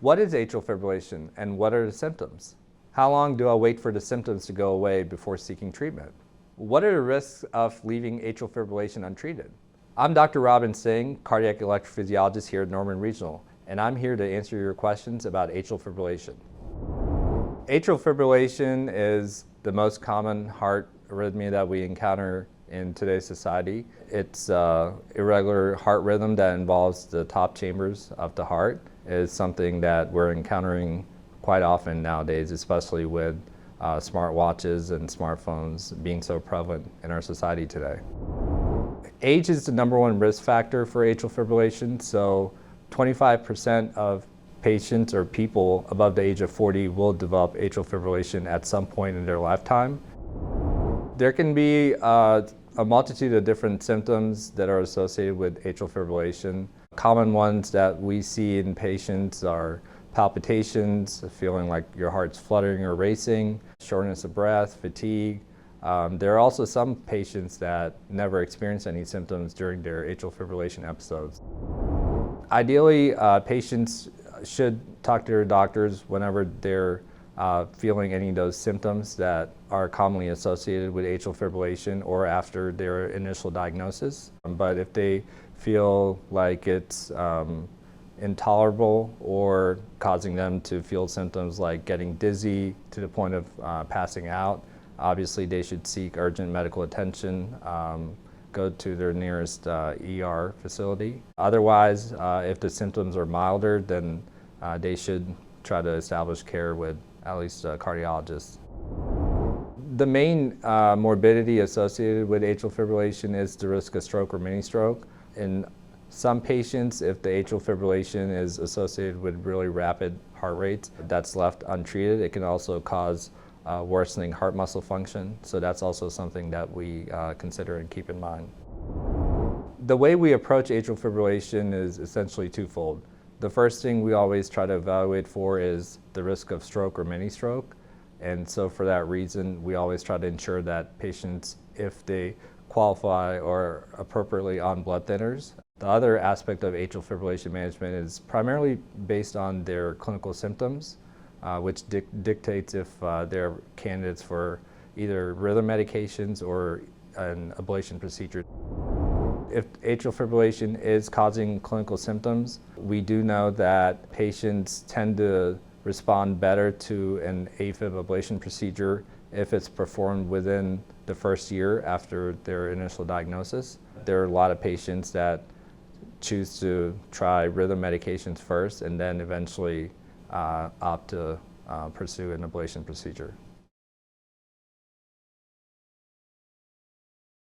What is atrial fibrillation and what are the symptoms? How long do I wait for the symptoms to go away before seeking treatment? What are the risks of leaving atrial fibrillation untreated? I'm Dr. Singh, cardiac electrophysiologist here at Norman Regional, and I'm here to answer your questions about atrial fibrillation. Atrial fibrillation is the most common heart arrhythmia that we encounter in today's society. It's irregular heart rhythm that involves the top chambers of the heart. Is something that we're encountering quite often nowadays, especially with smartwatches and smartphones being so prevalent in our society today. Age is the #1 risk factor for atrial fibrillation, so 25% of patients or people above the age of 40 will develop atrial fibrillation at some point in their lifetime. There can be a multitude of different symptoms that are associated with atrial fibrillation. Common ones that we see in patients are palpitations, feeling like your heart's fluttering or racing, shortness of breath, fatigue. There are also some patients that never experience any symptoms during their atrial fibrillation episodes. Ideally, patients should talk to their doctors whenever they're feeling any of those symptoms that are commonly associated with atrial fibrillation or after their initial diagnosis. But if they feel like it's intolerable or causing them to feel symptoms like getting dizzy to the point of passing out, obviously they should seek urgent medical attention, go to their nearest ER facility. Otherwise, if the symptoms are milder, then they should try to establish care with at least a cardiologist. The main morbidity associated with atrial fibrillation is the risk of stroke or mini stroke. In some patients, if the atrial fibrillation is associated with really rapid heart rates, that's left untreated, it can also cause worsening heart muscle function. So that's also something that we consider and keep in mind. The way we approach atrial fibrillation is essentially twofold. The first thing we always try to evaluate for is the risk of stroke or mini stroke. And so for that reason, we always try to ensure that patients, if they qualify or appropriately on blood thinners. The other aspect of atrial fibrillation management is primarily based on their clinical symptoms, which dictates if they're candidates for either rhythm medications or an ablation procedure. If atrial fibrillation is causing clinical symptoms, we do know that patients tend to respond better to an AFib ablation procedure if it's performed within the first year after their initial diagnosis. There are a lot of patients that choose to try rhythm medications first and then eventually opt to pursue an ablation procedure.